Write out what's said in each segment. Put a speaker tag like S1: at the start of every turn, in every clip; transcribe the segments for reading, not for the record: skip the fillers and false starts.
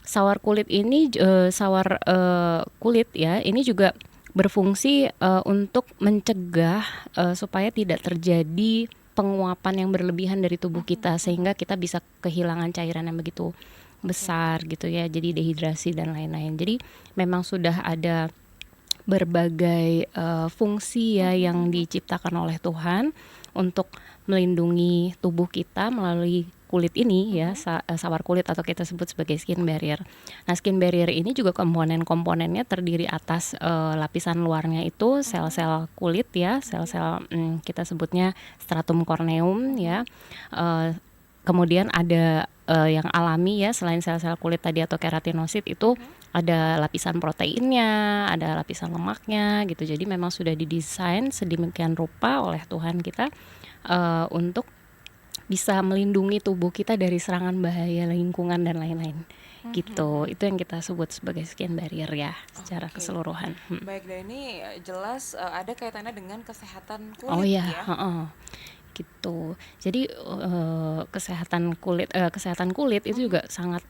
S1: sawar kulit ini kulit ya, ini juga berfungsi untuk mencegah supaya tidak terjadi penguapan yang berlebihan dari tubuh kita, sehingga kita bisa kehilangan cairan yang begitu besar gitu ya, jadi dehidrasi dan lain-lain. Jadi memang sudah ada berbagai fungsi ya yang diciptakan oleh Tuhan untuk melindungi tubuh kita melalui kulit ini ya, sawar kulit atau kita sebut sebagai skin barrier. Nah, skin barrier ini juga komponen-komponennya terdiri atas lapisan luarnya itu sel-sel kulit ya, sel-sel kita sebutnya stratum corneum ya. Kemudian ada yang alami ya, selain sel-sel kulit tadi atau keratinosit itu ada lapisan proteinnya, ada lapisan lemaknya gitu. Jadi memang sudah didesain sedemikian rupa oleh Tuhan kita untuk bisa melindungi tubuh kita dari serangan bahaya lingkungan dan lain-lain gitu. Itu yang kita sebut sebagai skin barrier ya, secara keseluruhan.
S2: Baik, dan ini jelas ada kaitannya dengan kesehatan
S1: Oh
S2: kulit
S1: ya,
S2: ya.
S1: gitu. Jadi kesehatan kulit itu juga sangat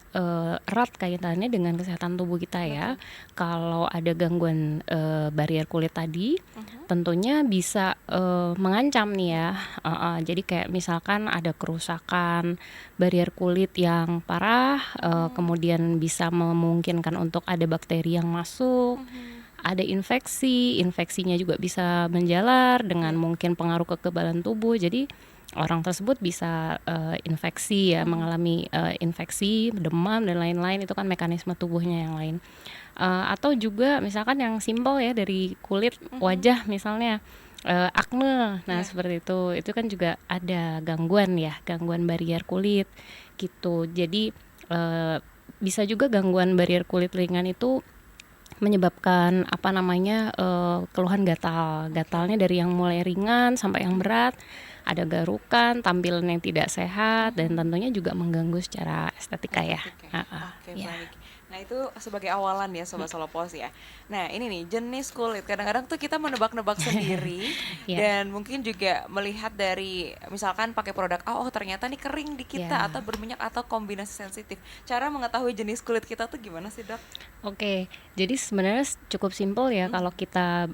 S1: erat kaitannya dengan kesehatan tubuh kita ya. Kalau ada gangguan barrier kulit tadi, tentunya bisa mengancam nih ya. Jadi kayak misalkan ada kerusakan barrier kulit yang parah, kemudian bisa memungkinkan untuk ada bakteri yang masuk. Ada infeksinya juga bisa menjalar dengan mungkin pengaruh kekebalan tubuh. Jadi orang tersebut bisa infeksi ya, mengalami infeksi, demam dan lain-lain. Itu kan mekanisme tubuhnya yang lain. Atau juga misalkan yang simpel ya, dari kulit wajah misalnya akne. Nah, seperti itu kan juga ada gangguan ya, gangguan barrier kulit gitu. Jadi bisa juga gangguan barrier kulit ringan itu menyebabkan keluhan gatalnya dari yang mulai ringan sampai yang berat, ada garukan, tampilan yang tidak sehat, dan tentunya juga mengganggu secara estetika ya. Ya.
S2: Baik. Nah, itu sebagai awalan ya Sobat Solopos ya. Nah, ini nih jenis kulit. Kadang-kadang tuh kita menebak-nebak sendiri
S1: Ya.
S2: dan mungkin juga melihat dari misalkan pakai produk oh ternyata nih kering di kita atau berminyak atau kombinasi sensitif. Cara mengetahui jenis kulit kita tuh gimana sih, Dok?
S1: Oke, jadi sebenarnya cukup simpel ya kalau kita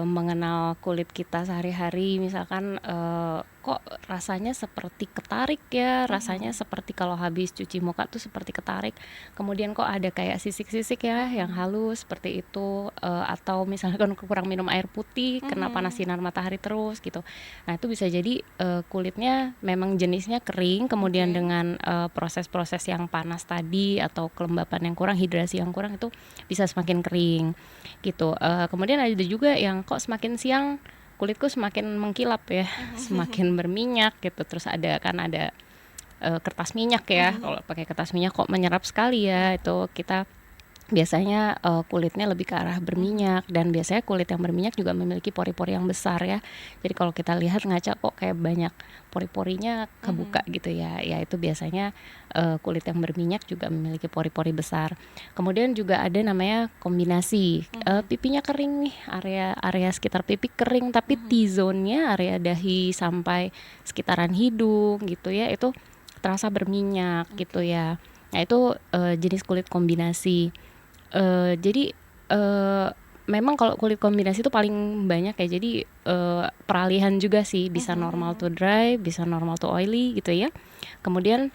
S1: mengenal kulit kita sehari-hari. Misalkan kok rasanya seperti ketarik ya, rasanya seperti kalau habis cuci muka tuh seperti ketarik. Kemudian kok ada kayak sisik-sisik ya yang halus seperti itu, atau misalkan kurang minum air putih, kena panas sinar matahari terus gitu. Nah, itu bisa jadi kulitnya memang jenisnya kering, kemudian dengan proses-proses yang panas tadi atau kelembapan yang kurang, hidrasi yang kurang, itu bisa semakin kering gitu. Kemudian ada juga yang kok semakin siang kulitku semakin mengkilap ya, semakin berminyak gitu. Terus ada kertas minyak ya, kalau pakai kertas minyak kok menyerap sekali ya, itu kita biasanya kulitnya lebih ke arah berminyak. Dan biasanya kulit yang berminyak juga memiliki pori-pori yang besar ya. Jadi kalau kita lihat ngaca kok kayak banyak pori-porinya kebuka gitu ya, ya itu biasanya kulit yang berminyak juga memiliki pori-pori besar. Kemudian juga ada namanya kombinasi, pipinya kering nih, area sekitar pipi kering, tapi T-zone-nya area dahi sampai sekitaran hidung gitu ya, itu terasa berminyak gitu ya. Nah, itu jenis kulit kombinasi. Jadi memang kalau kulit kombinasi itu paling banyak ya. Jadi peralihan juga sih, bisa normal to dry, bisa normal to oily gitu ya. Kemudian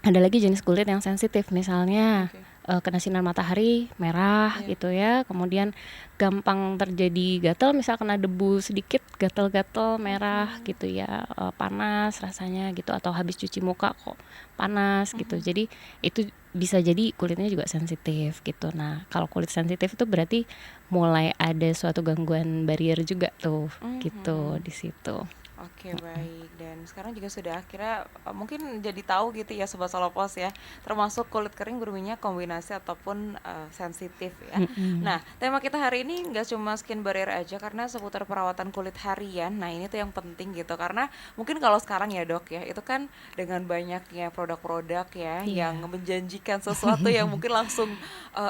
S1: ada lagi jenis kulit yang sensitif, misalnya kena sinar matahari merah gitu ya. Kemudian gampang terjadi gatal, misal kena debu sedikit gatal-gatal merah gitu ya, panas rasanya gitu, atau habis cuci muka kok panas gitu. Jadi itu bisa jadi kulitnya juga sensitif gitu. Nah, kalau kulit sensitif itu berarti mulai ada suatu gangguan barrier juga tuh gitu di situ.
S2: Oke, baik. Dan sekarang juga sudah akhirnya mungkin jadi tahu gitu ya Sobat Solopos ya, termasuk kulit kering berminyak kombinasi ataupun sensitif ya. Nah, tema kita hari ini nggak cuma skin barrier aja karena seputar perawatan kulit harian. Nah, ini tuh yang penting gitu karena mungkin kalau sekarang ya Dok ya, itu kan dengan banyaknya produk-produk ya yang menjanjikan sesuatu yang mungkin langsung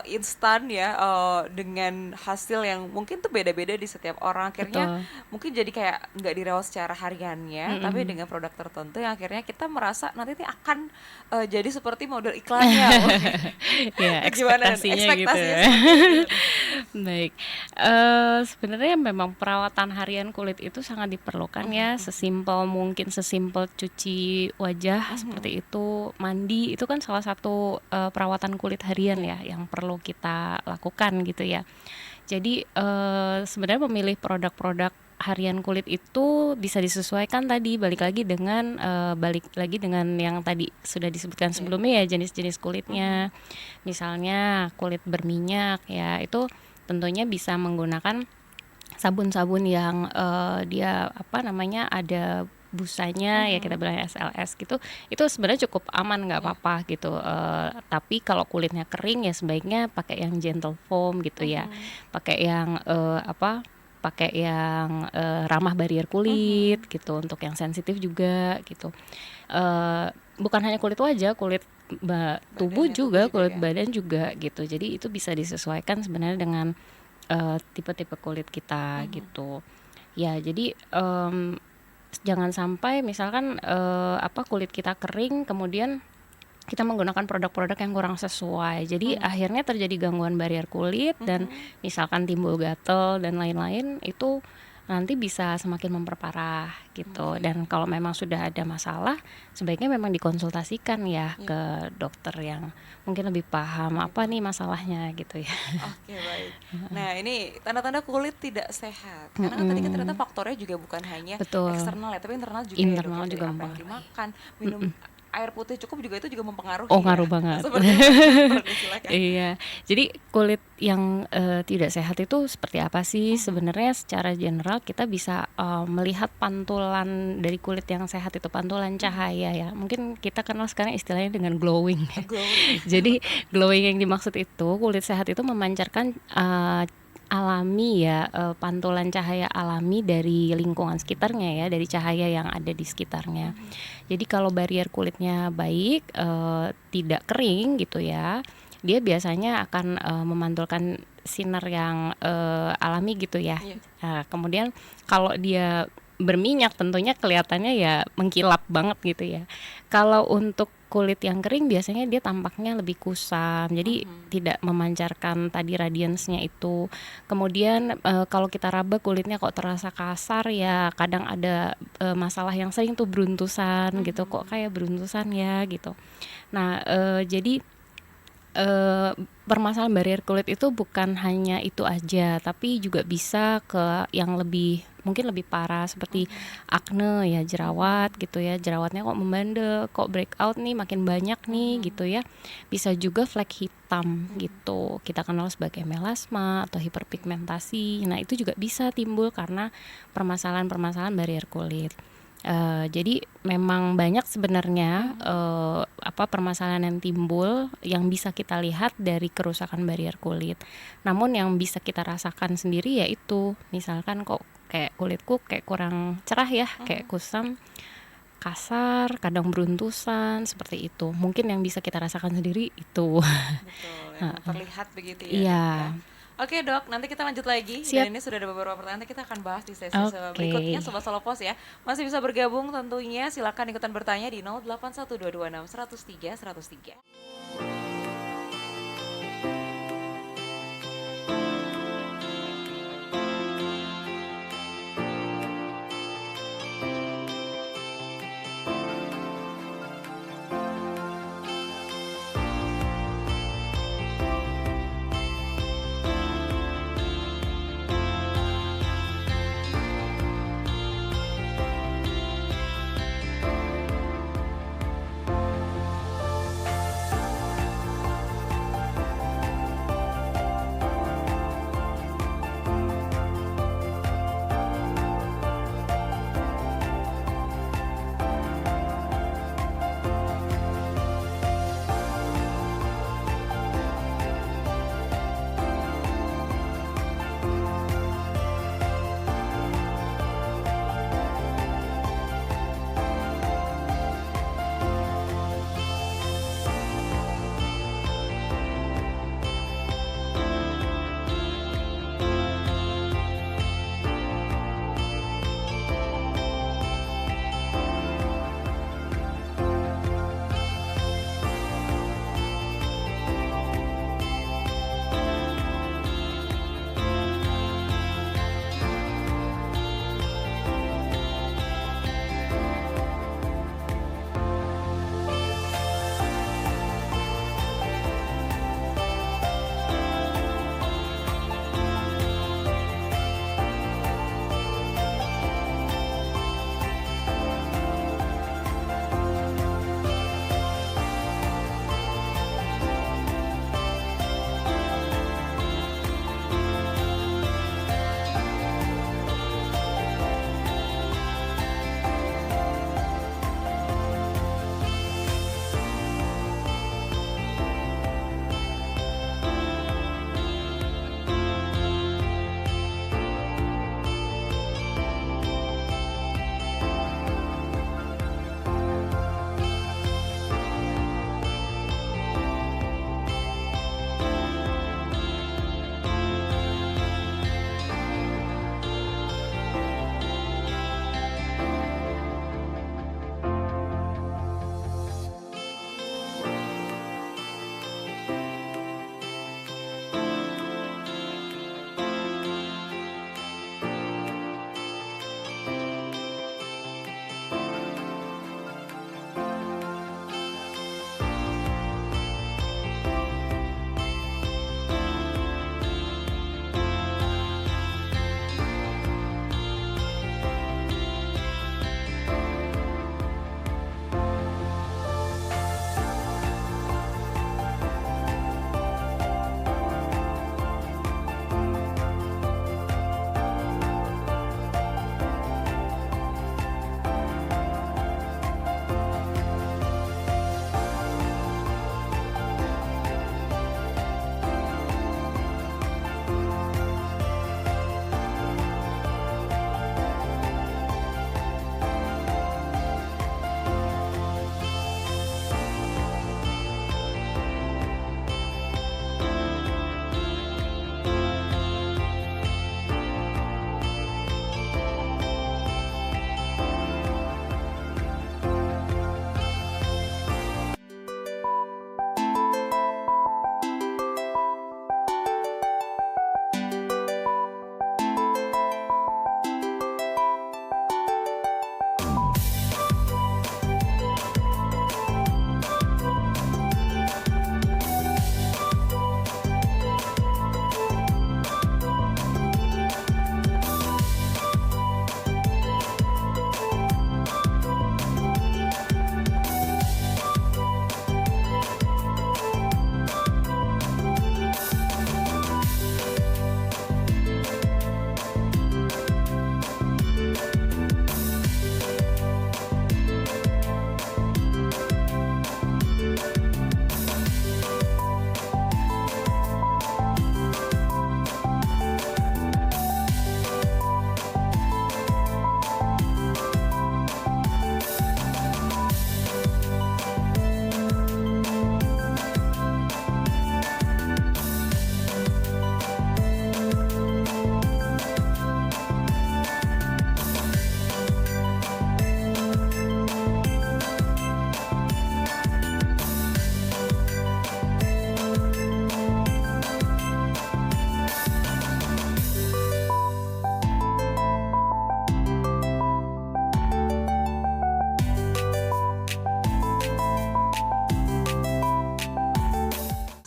S2: instan ya, dengan hasil yang mungkin tuh beda-beda di setiap orang. Akhirnya
S1: Betul.
S2: mungkin jadi kayak nggak dirawat secara hariannya, tapi dengan produk tertentu yang akhirnya kita merasa nanti ini akan jadi seperti model iklannya. Wah,
S1: Ya,
S2: gimana
S1: ekspektasinya gitu
S2: ekspektasinya
S1: ya.
S2: seperti itu gimana?
S1: Baik, sebenarnya memang perawatan harian kulit itu sangat diperlukan ya, sesimpel mungkin, sesimpel cuci wajah seperti itu, mandi, itu kan salah satu, perawatan kulit harian
S2: Iya.
S1: ya, yang perlu kita lakukan gitu ya. Jadi, sebenarnya memilih produk-produk harian kulit itu bisa disesuaikan tadi, balik lagi dengan yang tadi sudah disebutkan
S2: Iya.
S1: sebelumnya ya, jenis-jenis kulitnya. Misalnya kulit berminyak ya, itu tentunya bisa menggunakan sabun-sabun yang dia ada busanya ya, kita bilang SLS gitu, itu sebenarnya cukup aman, nggak apa-apa gitu. Tapi kalau kulitnya kering ya sebaiknya pakai yang gentle foam gitu ya, pakai yang ramah barrier kulit gitu, untuk yang sensitif juga gitu. Bukan hanya kulit wajah, kulit tubuh
S2: Badannya
S1: juga, kulit
S2: ya.
S1: badan juga gitu. Jadi itu bisa disesuaikan sebenarnya dengan tipe-tipe kulit kita gitu. Ya, jadi jangan sampai misalkan kulit kita kering kemudian kita menggunakan produk-produk yang kurang sesuai. Jadi akhirnya terjadi gangguan barrier kulit dan misalkan timbul gatal dan lain-lain, itu nanti bisa semakin memperparah gitu. Dan kalau memang sudah ada masalah, sebaiknya memang dikonsultasikan ya ke dokter yang mungkin lebih paham apa nih masalahnya gitu ya.
S2: Oke, baik. Nah, ini tanda-tanda kulit tidak sehat. Karena kan tadi kan ternyata faktornya juga bukan hanya
S1: Betul.
S2: eksternal ya, tapi internal juga ya, Dok,
S1: Internal
S2: ya, dari
S1: juga
S2: apa yang
S1: mempengaruhi.
S2: dimakan, minum air putih cukup juga itu juga mempengaruhi
S1: Oh,
S2: ya.
S1: ngaruh banget.
S2: Seperti apa? Perlu disilakan.
S1: Iya, jadi kulit yang tidak sehat itu seperti apa sih? Sebenarnya secara general kita bisa melihat pantulan dari kulit yang sehat itu, pantulan cahaya ya. Mungkin kita kenal sekarang istilahnya dengan glowing.
S2: Glowing.
S1: Jadi glowing yang dimaksud itu, kulit sehat itu memancarkan alami ya, pantulan cahaya alami dari lingkungan sekitarnya ya, dari cahaya yang ada di sekitarnya. Jadi kalau barrier kulitnya baik, tidak kering gitu ya, dia biasanya akan memantulkan sinar yang alami gitu ya.
S2: Iya.
S1: Nah, kemudian kalau dia berminyak tentunya kelihatannya ya mengkilap banget gitu ya. Kalau untuk kulit yang kering biasanya dia tampaknya lebih kusam, jadi tidak memancarkan tadi radiance-nya itu. Kemudian kalau kita raba kulitnya kok terasa kasar ya, kadang ada masalah yang sering tuh beruntusan gitu, kok kayak beruntusan ya gitu. Nah, jadi permasalahan barrier kulit itu bukan hanya itu aja, tapi juga bisa ke yang mungkin lebih parah seperti akne ya, jerawat gitu ya, jerawatnya kok membandel, kok breakout nih makin banyak nih gitu ya. Bisa juga flek hitam gitu, kita kenal sebagai melasma atau hiperpigmentasi. Nah, itu juga bisa timbul karena permasalahan-permasalahan barrier kulit. Jadi memang banyak sebenarnya permasalahan yang timbul yang bisa kita lihat dari kerusakan barrier kulit. Namun yang bisa kita rasakan sendiri yaitu misalkan kok kayak kulitku kayak kurang cerah ya, kayak kusam, kasar, kadang beruntusan seperti itu. Mungkin yang bisa kita rasakan sendiri itu.
S2: Betul, yang terlihat begitu ya.
S1: Iya.
S2: Dok, ya. Oke, Dok, nanti kita lanjut lagi.
S1: Siap.
S2: Dan ini sudah ada beberapa pertanyaan, nanti kita akan bahas di sesi
S1: Oke.
S2: berikutnya Sobat Solopos ya. Masih bisa bergabung tentunya, silakan ikutan bertanya di 081226 103 103.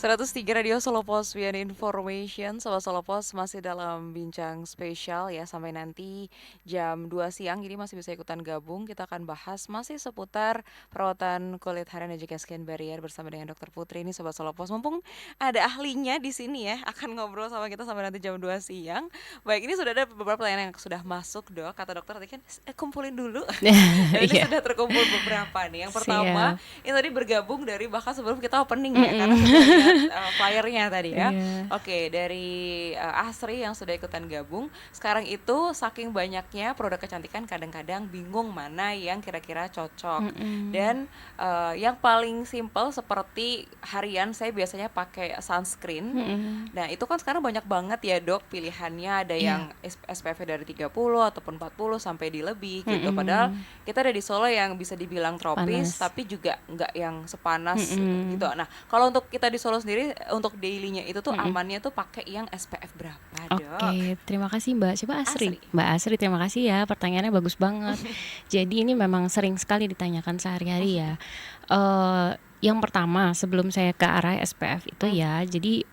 S2: 103 Radio Solo Post Vian Information. Sobat Solo Post masih dalam bincang spesial ya sampai nanti jam 2 siang. Jadi masih bisa ikutan gabung. Kita akan bahas masih seputar perawatan kulit harian dan juga skin barrier bersama dengan Dokter Putri ini Sobat Solo Post. Mumpung ada ahlinya di sini ya, akan ngobrol sama kita sampai nanti jam 2 siang. Baik, ini sudah ada beberapa pertanyaan yang sudah masuk, Dok. Kata dokter tadi kan kumpulin dulu. Dan ini
S1: Iya,
S2: sudah terkumpul beberapa nih. Yang pertama,
S1: siap.
S2: ini tadi bergabung dari bahkan sebelum kita opening ya, karena sudah lihat flyernya tadi ya.
S1: Iya.
S2: Oke, dari Asri yang sudah ikutan gabung. Sekarang itu saking banyaknya produk kecantikan kadang-kadang bingung mana yang kira-kira cocok. Dan yang paling simple seperti harian saya biasanya pakai sunscreen. Nah, itu kan sekarang banyak banget ya, Dok, pilihannya. Ada yang
S1: Iya.
S2: SPF dari 30 ataupun 40 sampai di lebih gitu. Padahal kita ada di Solo yang bisa dibilang tropis
S1: Panas.
S2: tapi juga nggak yang sepanas gitu.
S1: Mm-mm.
S2: Nah, kalau untuk kita di Solo sendiri untuk dailynya itu tuh amannya tuh pakai yang SPF berapa, Dok?
S1: Oke, terima kasih Mbak. Siapa Asri?
S2: Asri.
S1: Mbak Asri, terima kasih ya. Pertanyaannya bagus banget. Jadi ini memang sering sekali ditanyakan sehari-hari ya. Eh, yang pertama, sebelum saya ke arah SPF itu ya, jadi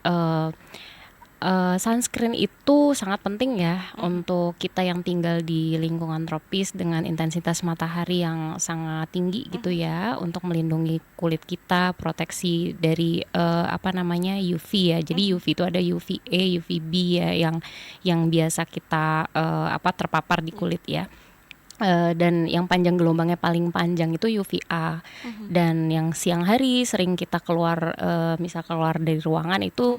S1: sunscreen itu sangat penting ya untuk kita yang tinggal di lingkungan tropis dengan intensitas matahari yang sangat tinggi gitu ya, untuk melindungi kulit kita, proteksi dari apa namanya UV ya. Jadi UV itu ada UVA, UVB ya, yang biasa kita terpapar di kulit ya. Dan yang panjang gelombangnya paling panjang itu UVA, dan yang siang hari sering kita keluar misal keluar dari ruangan itu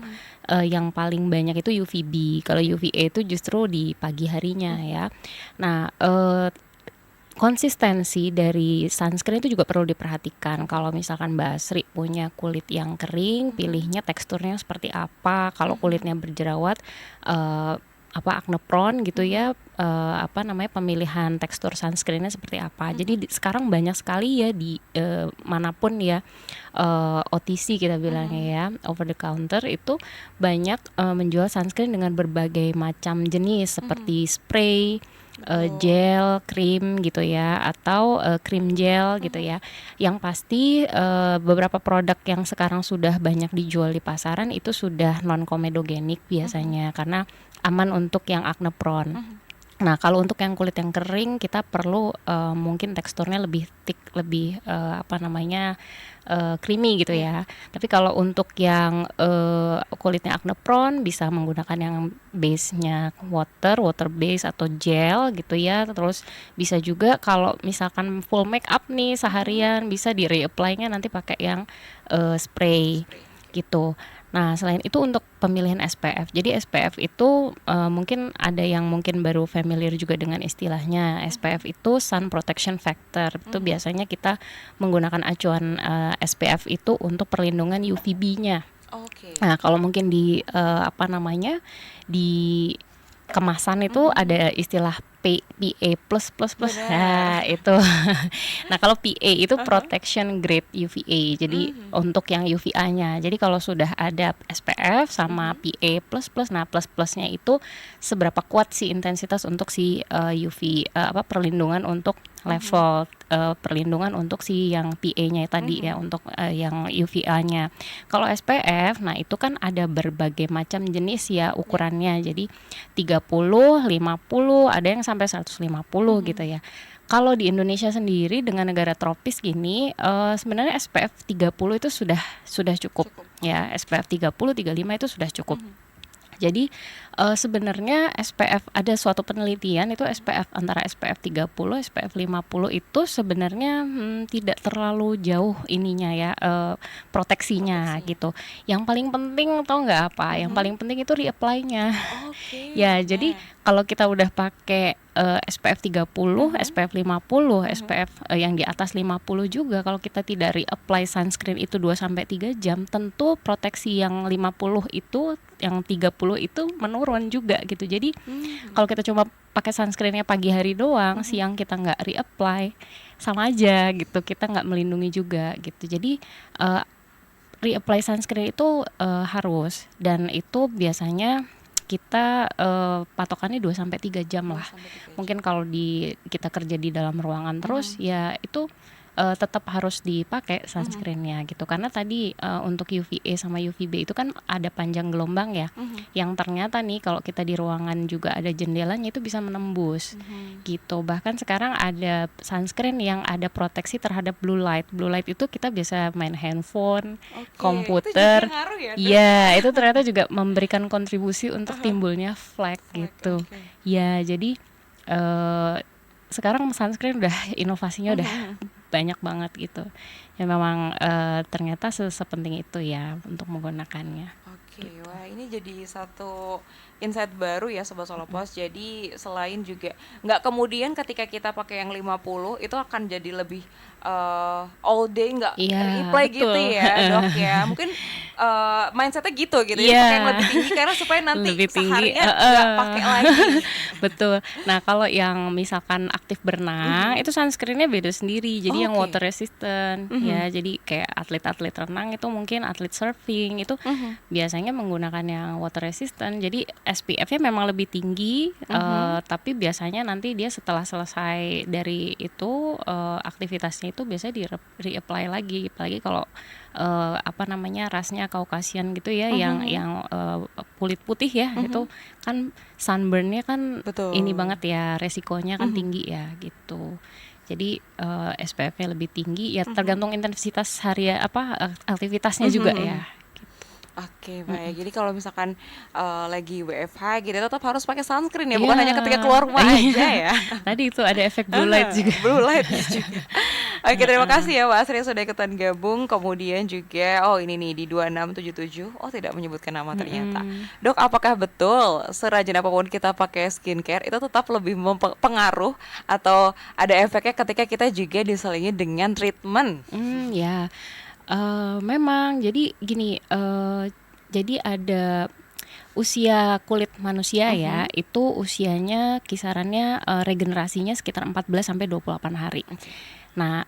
S1: yang paling banyak itu UVB. Kalau UVA itu justru di pagi harinya ya. Nah, konsistensi dari sunscreen itu juga perlu diperhatikan. Kalau misalkan Mbak Asri punya kulit yang kering, pilihnya teksturnya seperti apa. Kalau kulitnya berjerawat, acne prone gitu ya, pemilihan tekstur sunscreennya seperti apa. Jadi sekarang banyak sekali ya di manapun ya, OTC kita bilangnya ya, over the counter itu banyak menjual sunscreen dengan berbagai macam jenis seperti spray, gel, krim gitu ya, atau krim gel gitu ya. Yang pasti beberapa produk yang sekarang sudah banyak dijual di pasaran itu sudah non komedogenik biasanya, karena aman untuk yang acne prone. Nah, kalau untuk yang kulit yang kering kita perlu mungkin teksturnya lebih thick, lebih creamy gitu ya. Tapi kalau untuk yang kulitnya acne prone bisa menggunakan yang base-nya water base atau gel gitu ya. Terus bisa juga kalau misalkan full make up nih seharian, bisa di reapply-nya nanti pakai yang spray gitu. Nah, selain itu untuk pemilihan SPF. Jadi SPF itu mungkin ada yang mungkin baru familiar juga dengan istilahnya. SPF itu Sun Protection Factor. Itu biasanya kita menggunakan acuan SPF itu untuk perlindungan UVB-nya.
S2: Oke.
S1: Nah, kalau mungkin di di kemasan itu ada istilah PA plus. Nah, itu. Nah, kalau PA itu protection grade UVA. Jadi untuk yang UVA-nya. Jadi kalau sudah ada SPF sama PA plus, nah plus-plusnya itu seberapa kuat sih intensitas untuk si UV perlindungan untuk level perlindungan untuk si yang PA-nya tadi ya, untuk yang UVA-nya. Kalau SPF, nah itu kan ada berbagai macam jenis ya ukurannya. Jadi 30, 50, ada yang sampai 150 gitu ya. Kalau di Indonesia sendiri dengan negara tropis gini, sebenarnya SPF 30 itu sudah cukup. Ya, SPF 30, 35 itu sudah cukup. Jadi sebenarnya SPF, ada suatu penelitian itu SPF antara SPF 30, SPF 50 itu sebenarnya tidak terlalu jauh ininya ya, proteksinya gitu. Yang paling penting tau nggak apa? Yang paling penting itu reapply-nya. Ya, jadi kalau kita udah pakai SPF 30, SPF 50, SPF yang di atas 50 juga, kalau kita tidak reapply sunscreen itu 2-3 jam, tentu proteksi yang 50 itu, yang 30 itu menurun juga gitu. Jadi kalau kita cuma pakai sunscreennya pagi hari doang, siang kita nggak reapply, sama aja gitu, kita nggak melindungi juga gitu. Jadi reapply sunscreen itu harus, dan itu biasanya kita patokannya 2-3 jam lah. Mungkin kalau kita kerja di dalam ruangan terus ya itu tetap harus dipakai sunscreen-nya gitu. Karena tadi untuk UVA sama UVB itu kan ada panjang gelombang ya, yang ternyata nih kalau kita di ruangan juga ada jendelanya itu bisa menembus gitu. Bahkan sekarang ada sunscreen yang ada proteksi terhadap blue light. Blue light itu kita biasa main handphone,
S2: Oke, itu juga
S1: komputer.
S2: ngaruh ya, Dok?
S1: Iya, itu ternyata juga memberikan kontribusi untuk timbulnya flek gitu.
S2: Oke.
S1: Ya, jadi sekarang sunscreen udah inovasinya udah banyak banget gitu. Ya memang ternyata sepenting itu ya untuk menggunakannya.
S2: Oke, wah ini jadi satu insight baru ya Sobat Solopos. Jadi selain juga nggak kemudian ketika kita pakai yang 50 itu akan jadi lebih all day nggak
S1: Iya,
S2: replay gitu
S1: betul.
S2: ya Dok ya. Mungkin mindsetnya gitu jadi
S1: Iya.
S2: pakai yang lebih tinggi karena supaya nanti
S1: Lebih tinggi,
S2: seharian nggak pakai lagi.
S1: betul. Nah kalau yang misalkan aktif berenang itu sunscreennya beda sendiri. Jadi yang
S2: Oke.
S1: water resistant ya. Jadi kayak atlet-atlet renang itu mungkin atlet surfing itu biasanya menggunakan yang water resistant. Jadi SPF-nya memang lebih tinggi, tapi biasanya nanti dia setelah selesai dari itu aktivitasnya itu biasanya di reapply lagi. Apalagi kalau apa namanya rasnya Caucasian gitu ya, yang kulit putih ya, itu kan sunburn-nya kan
S2: Betul.
S1: ini banget ya, resikonya kan tinggi ya gitu. Jadi SPF-nya lebih tinggi ya, tergantung intensitas harian aktivitasnya juga ya.
S2: Oke, baik. Jadi kalau misalkan lagi WFH gitu tetap harus pakai sunscreen ya, bukan
S1: Iya.
S2: hanya ketika keluar rumah aja ya.
S1: Tadi itu ada efek blue light juga.
S2: Blue light juga. Oke, terima kasih ya Pak Asri sudah ikutan gabung. Kemudian juga ini nih di 2677. Oh, tidak menyebutkan nama ternyata. Dok, apakah betul serajin apapun kita pakai skincare itu tetap lebih mempengaruh atau ada efeknya ketika kita juga diselingi dengan treatment?
S1: Ya. Memang jadi gini, jadi ada usia kulit manusia ya, itu usianya kisarannya regenerasinya sekitar 14 sampai 28 hari. Nah,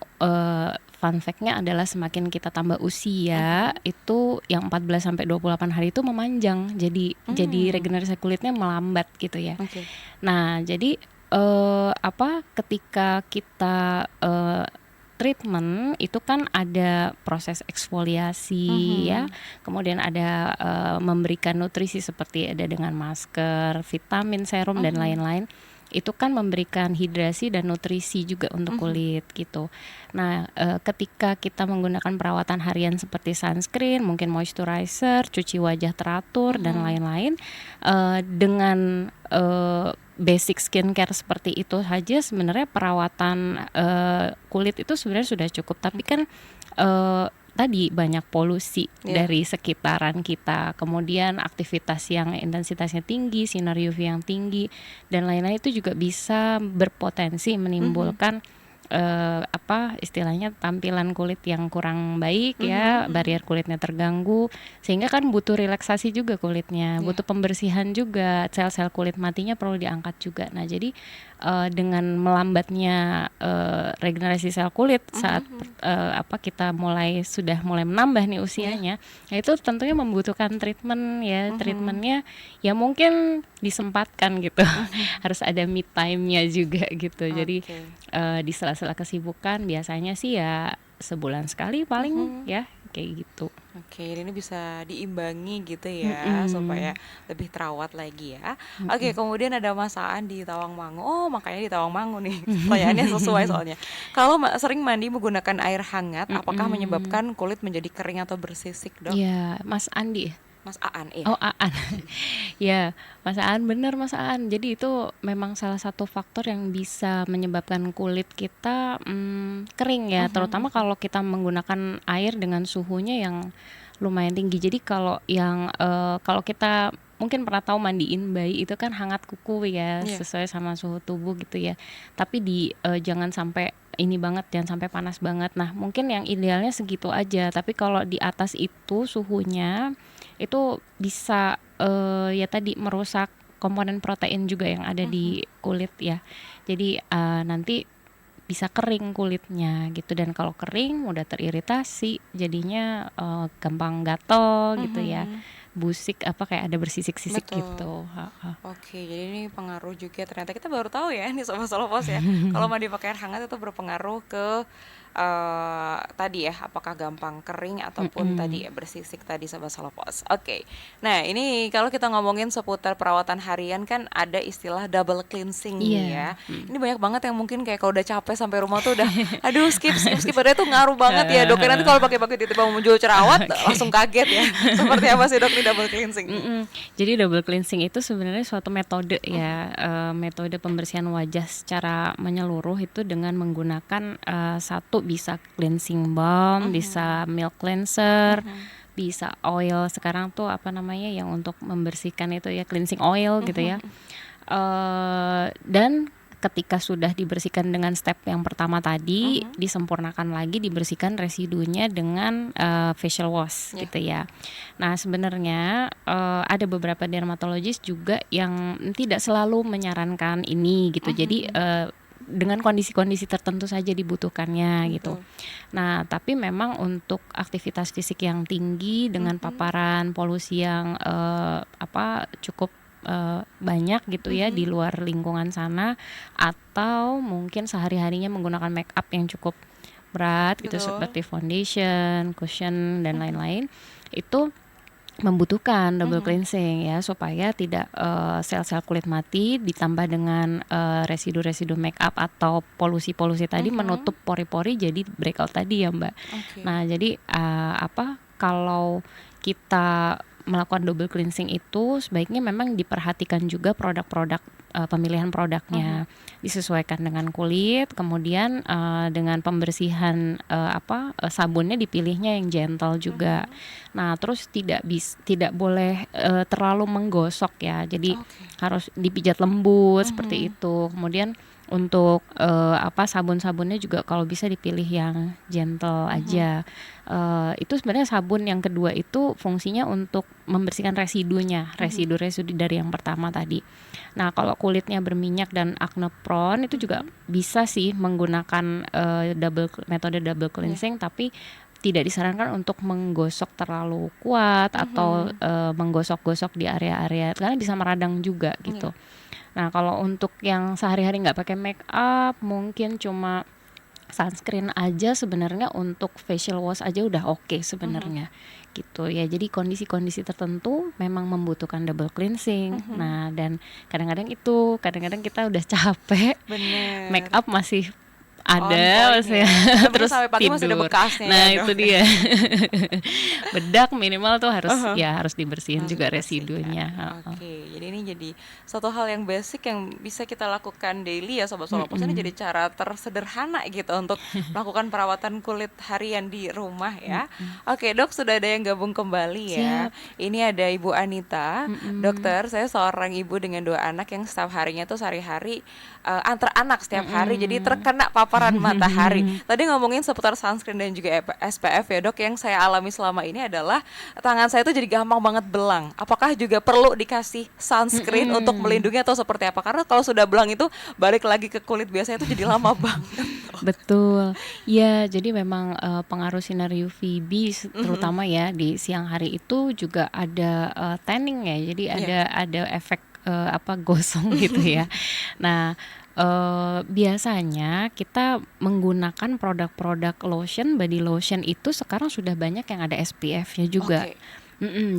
S1: fun fact-nya adalah semakin kita tambah usia, itu yang 14 sampai 28 hari itu memanjang. Jadi regenerasi kulitnya melambat gitu ya. Nah, jadi ketika kita treatment itu kan ada proses eksfoliasi ya, kemudian ada memberikan nutrisi seperti ada dengan masker, vitamin, serum dan lain-lain. Itu kan memberikan hidrasi dan nutrisi juga untuk kulit gitu. Nah, ketika kita menggunakan perawatan harian seperti sunscreen, mungkin moisturizer, cuci wajah teratur dan lain-lain, dengan basic skincare seperti itu saja sebenarnya perawatan kulit itu sebenarnya sudah cukup. Tapi kan tadi banyak polusi dari sekitaran kita, kemudian aktivitas yang intensitasnya tinggi, sinar UV yang tinggi dan lain-lain itu juga bisa berpotensi menimbulkan istilahnya tampilan kulit yang kurang baik ya, barrier kulitnya terganggu, sehingga kan butuh relaksasi juga kulitnya, butuh pembersihan juga, sel-sel kulit matinya perlu diangkat juga. Nah, jadi dengan melambatnya regenerasi sel kulit saat kita sudah mulai menambah nih usianya, nah itu tentunya membutuhkan treatment ya, treatmentnya ya mungkin disempatkan gitu, harus ada me time-nya juga gitu. Jadi di sela-sela kesibukan biasanya sih ya sebulan sekali paling ya kayak gitu.
S2: Oke, ini bisa diimbangi gitu ya supaya lebih terawat lagi ya. Oke, kemudian ada Mas Aan di Tawangmangu. Oh, makanya di Tawangmangu nih. Pertanyaannya sesuai soalnya. Kalau sering mandi menggunakan air hangat, apakah menyebabkan kulit menjadi kering atau bersisik, Dok?
S1: Iya, Mas Andi.
S2: Mas Aan, iya.
S1: Oh, Aan. Ya, Mas Aan, benar Mas Aan. Jadi itu memang salah satu faktor yang bisa menyebabkan kulit kita kering ya, terutama kalau kita menggunakan air dengan suhunya yang lumayan tinggi. Jadi kalau kalau kita mungkin pernah tahu mandiin bayi itu kan hangat kuku ya, sesuai sama suhu tubuh gitu ya. Tapi jangan sampai ini banget, jangan sampai panas banget. Nah, mungkin yang idealnya segitu aja. Tapi kalau di atas itu suhunya itu bisa ya tadi merusak komponen protein juga yang ada di kulit ya. Jadi nanti bisa kering kulitnya gitu, dan kalau kering mudah teriritasi, jadinya gampang gatel gitu ya, busik kayak ada bersisik-sisik gitu.
S2: Oke, jadi ini pengaruh juga ternyata kita baru tahu ya nih Sobat Solopos ya. Kalau mandi pakai air hangat itu berpengaruh ke tadi ya, apakah gampang kering ataupun tadi ya bersisik tadi Sobat Solopos. Oke. Nah, ini kalau kita ngomongin seputar perawatan harian kan ada istilah double cleansing nih ya.
S1: Iya,
S2: Ini banyak banget yang mungkin kayak kalau udah capek sampai rumah tuh udah aduh skip padahal tuh ngaruh banget ya dok. Nanti kalau pakai tiba-tiba muncul jerawat langsung kaget ya. Seperti apa sih dok nih double cleansing?
S1: Jadi double cleansing itu sebenarnya suatu metode ya, metode pembersihan wajah secara menyeluruh itu dengan menggunakan satu bisa cleansing balm, bisa milk cleanser, bisa oil. Sekarang tuh apa namanya yang untuk membersihkan itu ya cleansing oil gitu ya. Dan ketika sudah dibersihkan dengan step yang pertama tadi, disempurnakan lagi, dibersihkan residunya dengan facial wash gitu ya. Nah sebenarnya ada beberapa dermatologis juga yang tidak selalu menyarankan ini gitu. Jadi dengan kondisi-kondisi tertentu saja dibutuhkannya gitu. Nah, tapi memang untuk aktivitas fisik yang tinggi dengan paparan polusi yang cukup banyak gitu ya di luar lingkungan sana, atau mungkin sehari-harinya menggunakan make up yang cukup berat gitu seperti foundation, cushion dan lain-lain, itu membutuhkan double cleansing ya supaya tidak sel-sel kulit mati ditambah dengan residu-residu make up atau polusi-polusi tadi menutup pori-pori jadi breakout tadi ya Mbak. Nah jadi kalau kita melakukan double cleansing itu sebaiknya memang diperhatikan juga produk-produk pemilihan produknya disesuaikan dengan kulit, kemudian dengan pembersihan sabunnya dipilihnya yang gentle juga. Nah, terus tidak boleh terlalu menggosok ya. Jadi harus dipijat lembut seperti itu. Kemudian untuk sabun-sabunnya juga kalau bisa dipilih yang gentle aja. Itu sebenarnya sabun yang kedua itu fungsinya untuk membersihkan residunya, residu-residu dari yang pertama tadi. Nah, kalau kulitnya berminyak dan acne prone itu juga bisa sih menggunakan metode double cleansing, tapi tidak disarankan untuk menggosok terlalu kuat atau menggosok-gosok di area-area karena bisa meradang juga gitu. Nah, kalau untuk yang sehari-hari nggak pakai make up, mungkin cuma sunscreen aja sebenarnya untuk facial wash aja udah oke sebenarnya gitu ya. Jadi kondisi-kondisi tertentu memang membutuhkan double cleansing. Nah, dan kadang-kadang kita udah capek, make up masih ada maksudnya terus
S2: sampai pagi masih ada
S1: tidur.
S2: bekasnya.
S1: Nah
S2: ya,
S1: itu dia. Bedak minimal tuh harus dibersihin juga residunya.
S2: Oke, jadi ini jadi suatu hal yang basic yang bisa kita lakukan daily ya Sobat Solopos. Ini jadi cara tersederhana gitu untuk melakukan perawatan kulit harian di rumah ya. Oke dok, sudah ada yang gabung kembali ya. Ini ada Ibu Anita. Dokter, saya seorang ibu dengan 2 anak yang setiap harinya tuh sehari-hari antar anak setiap hari jadi terkena paparan matahari. Tadi ngomongin seputar sunscreen dan juga SPF ya dok, yang saya alami selama ini adalah tangan saya tuh jadi gampang banget belang. Apakah juga perlu dikasih sunscreen untuk melindungi atau seperti apa? Karena kalau sudah belang itu balik lagi ke kulit biasanya itu jadi lama banget.
S1: Betul. Ya, jadi memang pengaruh sinar UVB terutama ya di siang hari itu juga ada tanning ya. Jadi ada efek gosong gitu ya. Nah, biasanya kita menggunakan produk-produk lotion, body lotion itu sekarang sudah banyak yang ada SPF-nya juga.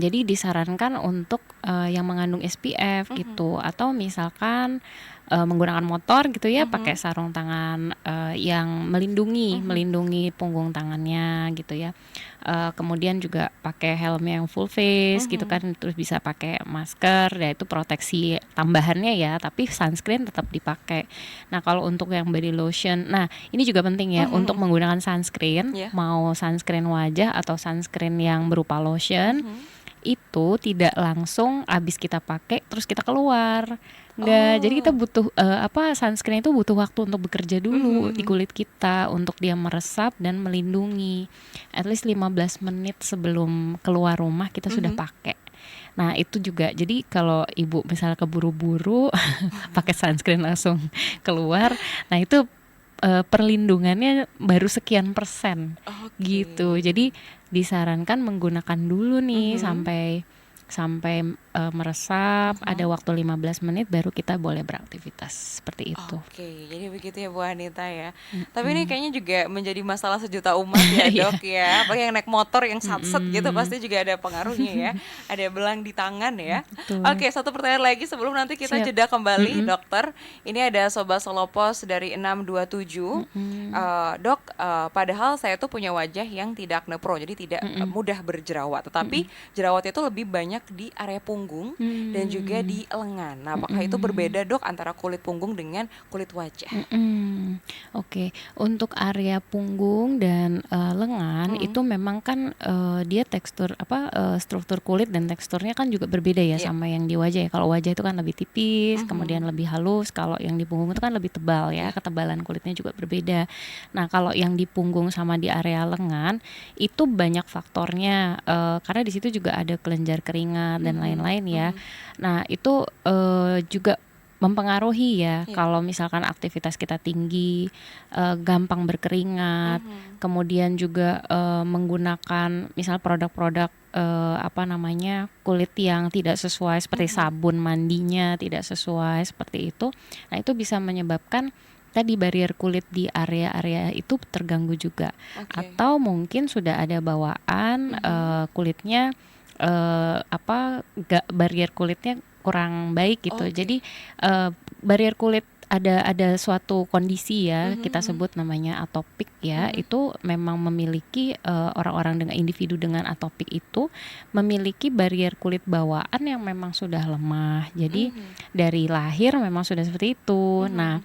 S1: Jadi disarankan untuk yang mengandung SPF gitu, atau misalkan menggunakan motor gitu ya, pakai sarung tangan yang melindungi punggung tangannya gitu ya. Kemudian juga pakai helm yang full face gitu kan, terus bisa pakai masker, ya itu proteksi tambahannya ya, tapi sunscreen tetap dipakai. Nah, kalau untuk yang body lotion, nah ini juga penting ya untuk menggunakan sunscreen, mau sunscreen wajah atau sunscreen yang berupa lotion, itu tidak langsung habis kita pakai terus kita keluar. Enggak, jadi kita butuh sunscreen itu butuh waktu untuk bekerja dulu di kulit kita untuk dia meresap dan melindungi. At least 15 menit sebelum keluar rumah kita sudah pakai. Nah, itu juga. Jadi kalau ibu misalnya keburu-buru pakai sunscreen langsung keluar, nah itu perlindungannya baru sekian persen gitu. Jadi disarankan menggunakan dulu nih sampai sampai meresap, ada waktu 15 menit baru kita boleh beraktivitas seperti itu.
S2: Oke, jadi begitu ya Bu Anita ya. Tapi ini kayaknya juga menjadi masalah sejuta umat ya
S1: Iya.
S2: Dok ya. Apalagi yang naik motor yang satset gitu
S1: Mm-mm.
S2: pasti juga ada pengaruhnya ya. Ada belang di tangan ya.
S1: Betul.
S2: Oke, satu pertanyaan lagi sebelum nanti kita
S1: Siap.
S2: jeda kembali dokter. Ini ada Sobat Solopos dari 627. Dok, padahal saya tuh punya wajah yang tidak acne prone, jadi tidak mudah berjerawat. Tetapi jerawat itu lebih banyak di area punggung dan juga di lengan. Nah, apakah itu berbeda Dok antara kulit punggung dengan kulit wajah?
S1: Oke, untuk area punggung dan lengan itu memang kan dia tekstur struktur kulit dan teksturnya kan juga berbeda ya sama yang di wajah ya. Kalau wajah itu kan lebih tipis, kemudian lebih halus. Kalau yang di punggung itu kan lebih tebal ya, ketebalan kulitnya juga berbeda. Nah, kalau yang di punggung sama di area lengan itu banyak faktornya karena di situ juga ada kelenjar keringat dan lain-lain ya. Nah, itu juga mempengaruhi ya. Kalau misalkan aktivitas kita tinggi, gampang berkeringat, kemudian juga menggunakan misal produk-produk kulit yang tidak sesuai seperti sabun mandinya tidak sesuai seperti itu. Nah, itu bisa menyebabkan tadi barier kulit di area-area itu terganggu juga. Atau mungkin sudah ada bawaan kulitnya barier kulitnya kurang baik gitu. Jadi barier kulit ada suatu kondisi ya, kita sebut namanya atopik ya. Itu memang memiliki orang-orang dengan individu dengan atopik itu memiliki barier kulit bawaan yang memang sudah lemah. Jadi dari lahir memang sudah seperti itu. Nah,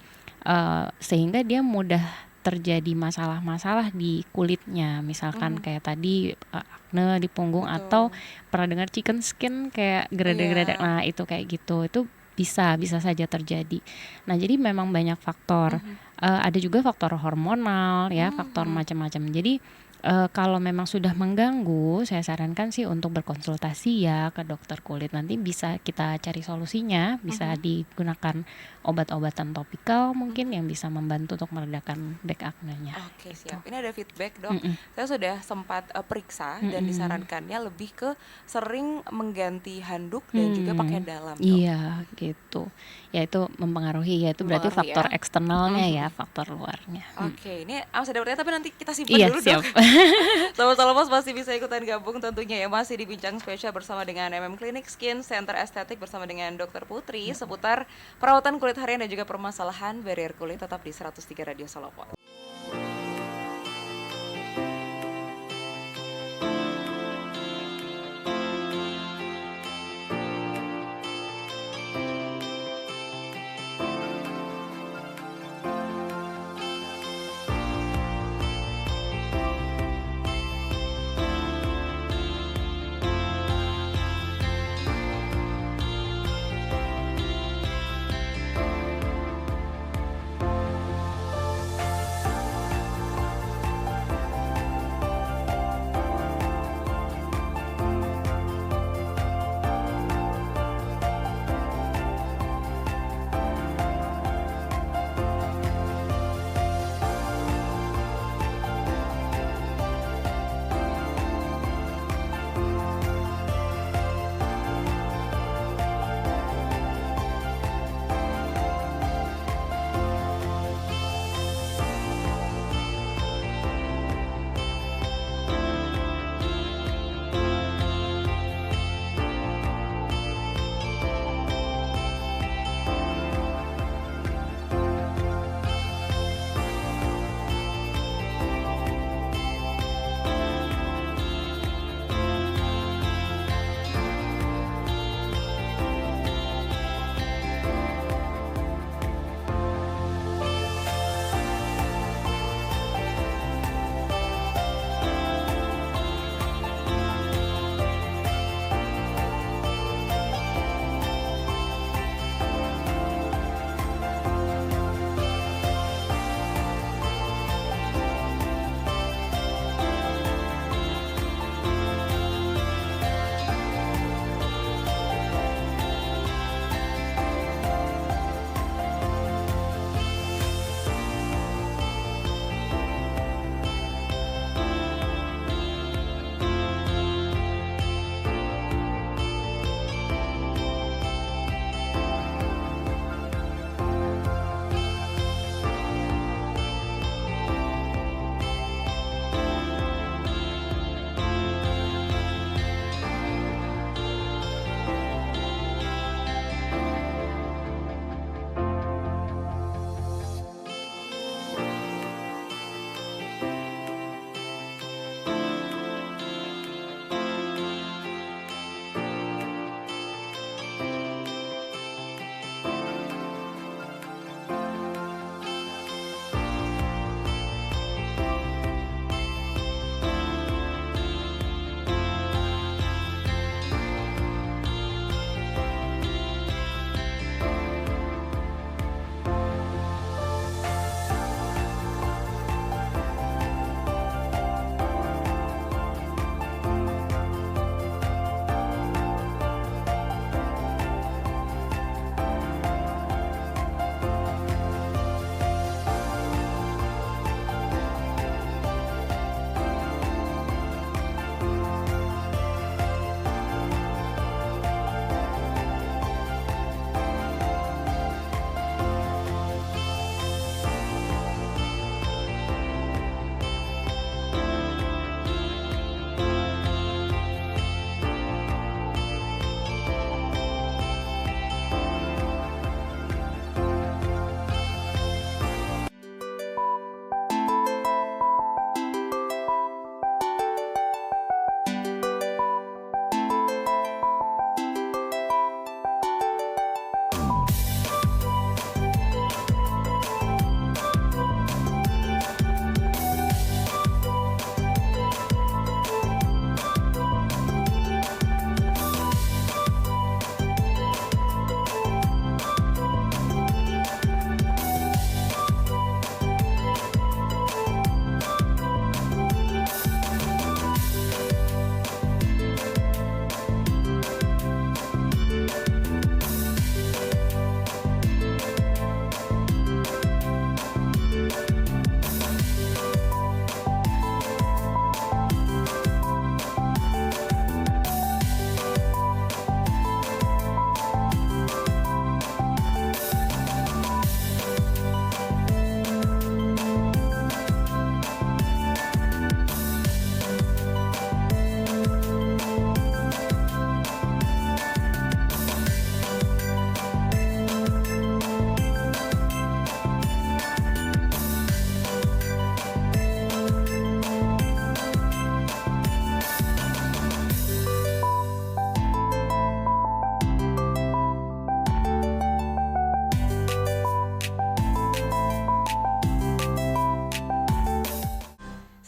S1: sehingga dia mudah terjadi masalah-masalah di kulitnya, misalkan kayak tadi acne di punggung atau pernah dengar chicken skin kayak geradak-geradak. Nah, itu kayak gitu. Itu bisa saja terjadi. Nah, jadi memang banyak faktor. Ada juga faktor hormonal ya, faktor macam-macam. Jadi kalau memang sudah mengganggu, saya sarankan sih untuk berkonsultasi ya ke dokter kulit. Nanti bisa kita cari solusinya, bisa digunakan obat-obatan topikal mungkin yang bisa membantu untuk meredakan back acne-nya.
S2: Oke, siap. Ini ada feedback Dok. Saya sudah sempat periksa dan disarankannya lebih ke sering mengganti handuk dan juga pakaian dalam Dok.
S1: Iya, gitu. Ya itu mempengaruhi ya, itu berarti faktor eksternalnya ya, faktor luarnya.
S2: Oke, ini masih ada pertanyaan tapi nanti kita simpan dulu
S1: siap.
S2: Dok. Sobat Solopos masih bisa ikutan gabung tentunya ya, masih di Bincang Spesial bersama dengan Clinic Skin Center Estetik bersama dengan Dr. Putri seputar perawatan kulit harian dan juga permasalahan barier kulit. Tetap di 103 Radio Solopos.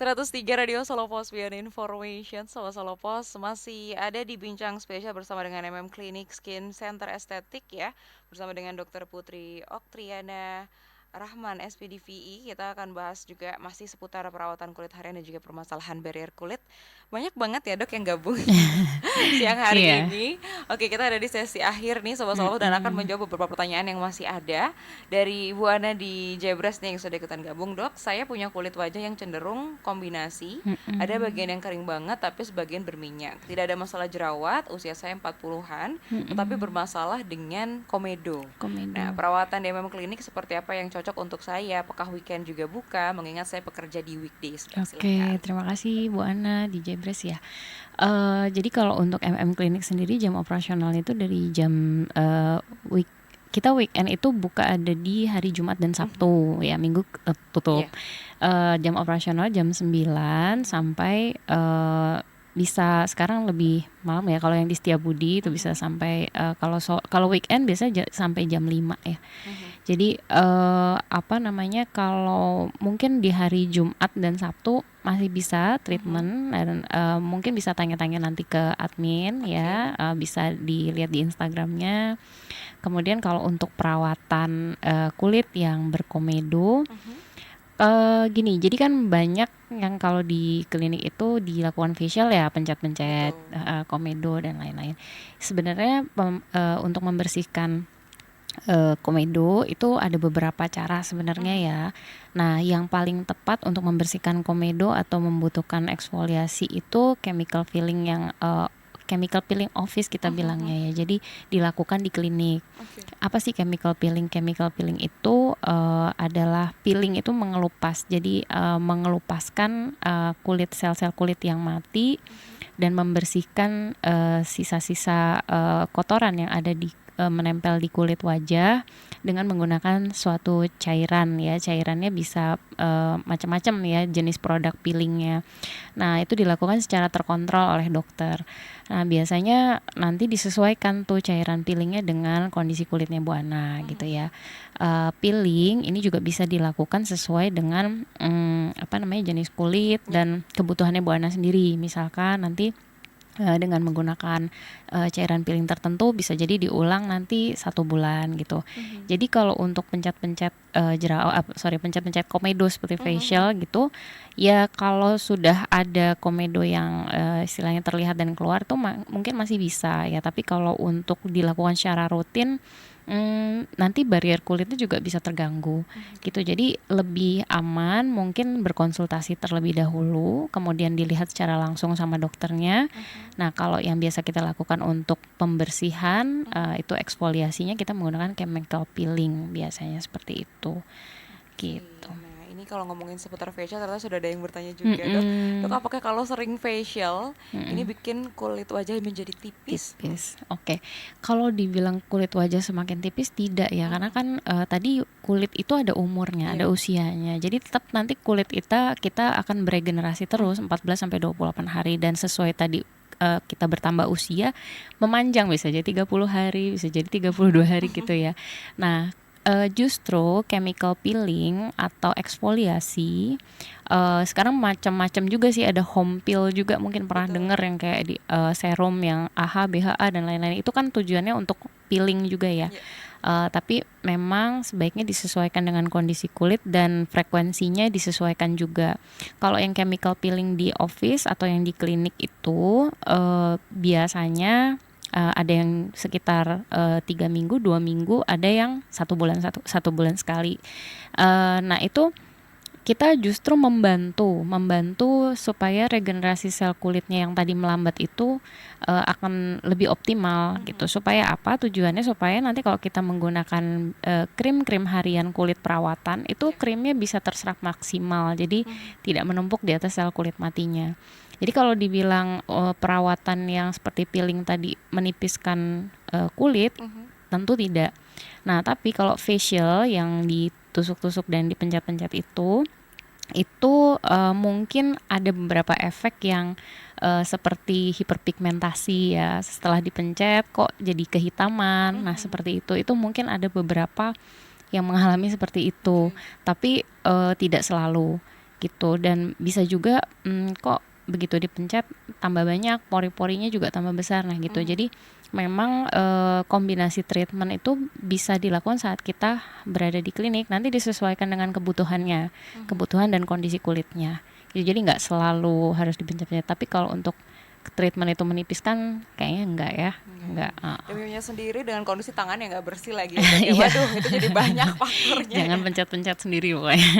S2: 103 Radio Solo Post Beyond Information. Sobat Solo Post masih ada di bincang spesial bersama dengan MM Clinic Skin Center Estetik ya, bersama dengan Dr. Putri Oktriana Rahman SPDVI. Kita akan bahas juga masih seputar perawatan kulit harian dan juga permasalahan barrier kulit. Banyak banget ya Dok yang gabung siang hari
S1: Iya.
S2: ini. Oke, kita ada di sesi akhir nih Sobat Solo dan akan menjawab beberapa pertanyaan yang masih ada dari Ibu Ana di Jebres nih yang sudah ikutan gabung. Dok, saya punya kulit wajah yang cenderung kombinasi. Ada bagian yang kering banget tapi sebagian berminyak. Tidak ada masalah jerawat, usia saya 40-an, tetapi bermasalah dengan komedo.
S1: Komedo.
S2: Nah, perawatan di MM Klinik seperti apa yang cocok untuk saya? Apakah weekend juga buka? Mengingat saya bekerja di weekdays. Dok,
S1: Oke,
S2: silakan.
S1: terima kasih Bu Ana di Jebres ya. Jadi kalau untuk MM Clinic sendiri jam operasional itu dari jam kita weekend itu buka ada di hari Jumat dan Sabtu ya, Minggu tutup. Jam operasional jam 9 sampai bisa sekarang lebih malam ya, kalau yang di Setiabudi itu bisa sampai kalau weekend biasa sampai jam 5 ya. Jadi kalau mungkin di hari Jumat dan Sabtu masih bisa treatment dan mungkin bisa tanya-tanya nanti ke admin ya, bisa dilihat di Instagramnya. Kemudian kalau untuk perawatan kulit yang berkomedo, gini, jadi kan banyak yang kalau di klinik itu dilakukan facial ya, pencet-pencet, komedo dan lain-lain. Sebenarnya untuk membersihkan komedo itu ada beberapa cara sebenarnya ya. Nah, yang paling tepat untuk membersihkan komedo atau membutuhkan eksfoliasi itu chemical peeling yang chemical peeling office kita bilangnya ya. Jadi dilakukan di klinik. Apa sih chemical peeling? Chemical peeling itu adalah peeling itu mengelupas. Jadi mengelupaskan kulit, sel-sel kulit yang mati dan membersihkan sisa-sisa kotoran yang ada di menempel di kulit wajah dengan menggunakan suatu cairan ya. Cairannya bisa macam-macam ya jenis produk peelingnya. Nah, itu dilakukan secara terkontrol oleh dokter. Nah, biasanya nanti disesuaikan tuh cairan peelingnya dengan kondisi kulitnya Bu Ana gitu ya. Peeling ini juga bisa dilakukan sesuai dengan jenis kulit dan kebutuhannya Bu Ana sendiri. Misalkan nanti dengan menggunakan cairan peeling tertentu bisa jadi diulang nanti 1 bulan gitu. Jadi kalau untuk pencet-pencet pencet-pencet komedo seperti facial gitu, ya kalau sudah ada komedo yang istilahnya terlihat dan keluar tuh mungkin masih bisa ya. Tapi kalau untuk dilakukan secara rutin, nanti barrier kulitnya juga bisa terganggu gitu. Jadi lebih aman mungkin berkonsultasi terlebih dahulu, kemudian dilihat secara langsung sama dokternya. Nah, kalau yang biasa kita lakukan untuk pembersihan itu eksfoliasinya kita menggunakan chemical peeling biasanya seperti itu gitu.
S2: Nah, ini kalau ngomongin seputar facial ternyata sudah ada yang bertanya juga, Dok, apakah kalau sering facial ini bikin kulit wajah menjadi tipis?
S1: Oke. Kalau dibilang kulit wajah semakin tipis tidak ya, karena kan tadi kulit itu ada umurnya, ada usianya. Jadi tetap nanti kulit kita akan beregenerasi terus 14 sampai 28 hari dan sesuai tadi kita bertambah usia memanjang, bisa jadi 30 hari, bisa jadi 32 hari gitu ya. Nah, justru chemical peeling atau eksfoliasi sekarang macam-macam juga sih, ada home peel juga, mungkin pernah dengar yang kayak di serum yang AHA, BHA dan lain-lain. Itu kan tujuannya untuk peeling juga ya. Tapi memang sebaiknya disesuaikan dengan kondisi kulit dan frekuensinya disesuaikan juga. Kalau yang chemical peeling di office atau yang di klinik itu biasanya ada yang sekitar 3 minggu, 2 minggu, ada yang 1 bulan sekali. Nah, itu kita justru membantu supaya regenerasi sel kulitnya yang tadi melambat itu akan lebih optimal gitu. Supaya apa? Tujuannya supaya nanti kalau kita menggunakan krim harian kulit perawatan itu krimnya bisa terserap maksimal. Jadi tidak menumpuk di atas sel kulit matinya. Jadi kalau dibilang perawatan yang seperti peeling tadi menipiskan kulit, tentu tidak. Nah, tapi kalau facial yang ditusuk-tusuk dan dipencet-pencet itu mungkin ada beberapa efek yang seperti hiperpigmentasi ya, setelah dipencet kok jadi kehitaman. Nah, seperti itu mungkin ada beberapa yang mengalami seperti itu, tapi tidak selalu gitu. Dan bisa juga kok begitu dipencet tambah banyak, pori-porinya juga tambah besar, nah gitu. Jadi memang kombinasi treatment itu bisa dilakukan saat kita berada di klinik, nanti disesuaikan dengan kebutuhan dan kondisi kulitnya. Jadi nggak selalu harus dipencet-pencet, tapi kalau untuk treatment itu menipiskan kayaknya enggak ya. Enggak.
S2: Deminya sendiri dengan kondisi tangan yang nggak bersih lagi ya, waduh itu jadi banyak faktornya.
S1: Jangan pencet-pencet sendiri pokoknya.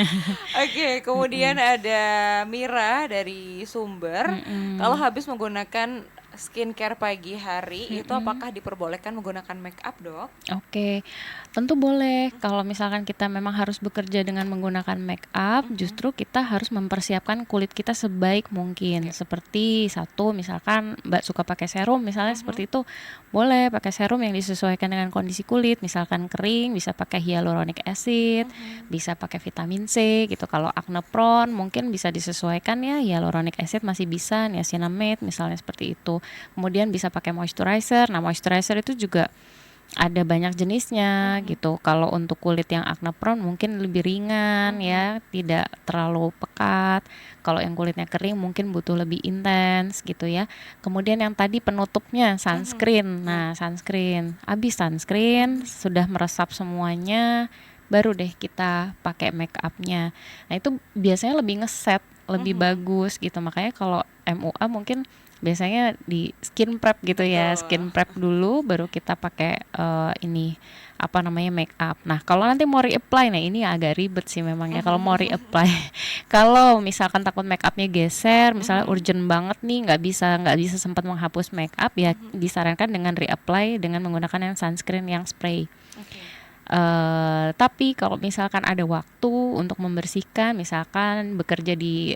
S2: Oke, kemudian ada Mira dari Sumber. Kalau habis menggunakan skincare pagi hari, itu apakah diperbolehkan menggunakan make up, Dok?
S1: Oke, tentu boleh. Kalau misalkan kita memang harus bekerja dengan menggunakan make up, justru kita harus mempersiapkan kulit kita sebaik mungkin. Seperti satu, misalkan Mbak suka pakai serum, misalnya seperti itu, boleh pakai serum yang disesuaikan dengan kondisi kulit. Misalkan kering, bisa pakai hyaluronic acid, bisa pakai vitamin C gitu. Kalau acne prone, mungkin bisa disesuaikan ya, hyaluronic acid masih bisa, niacinamide misalnya seperti itu. Kemudian bisa pakai moisturizer. Nah, moisturizer itu juga ada banyak jenisnya gitu. Kalau untuk kulit yang acne prone mungkin lebih ringan ya, tidak terlalu pekat. Kalau yang kulitnya kering mungkin butuh lebih intens gitu ya. Kemudian yang tadi penutupnya sunscreen. Nah, sunscreen. Habis sunscreen sudah meresap semuanya, baru deh kita pakai make upnya. Nah, itu biasanya lebih ngeset, lebih bagus gitu. Makanya kalau MUA mungkin biasanya di skin prep gitu ya, skin prep dulu baru kita pakai ini apa namanya make up. Nah, kalau nanti mau reapply, nah ini agak ribet sih memang ya kalau mau reapply. Kalau misalkan takut make upnya geser, misalnya urgent banget nih, nggak bisa sempat menghapus make up, ya disarankan dengan reapply dengan menggunakan yang sunscreen yang spray. Tapi kalau misalkan ada waktu untuk membersihkan, misalkan bekerja di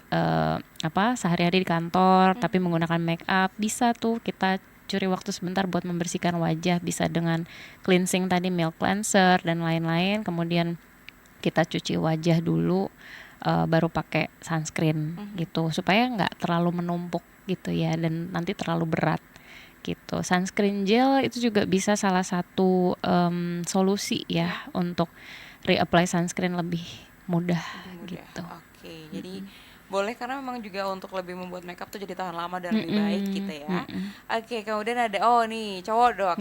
S1: sehari-hari di kantor tapi menggunakan make up, bisa tuh kita curi waktu sebentar buat membersihkan wajah, bisa dengan cleansing tadi, milk cleanser dan lain-lain. Kemudian kita cuci wajah dulu, baru pakai sunscreen gitu, supaya nggak terlalu menumpuk gitu ya, dan nanti terlalu berat gitu. Sunscreen gel itu juga bisa salah satu solusi ya untuk reapply sunscreen lebih mudah. Gitu.
S2: Oke, jadi boleh karena memang juga untuk lebih membuat makeup tuh jadi tahan lama dan lebih baik gitu ya. Oke, kemudian ada nih cowok, Dok.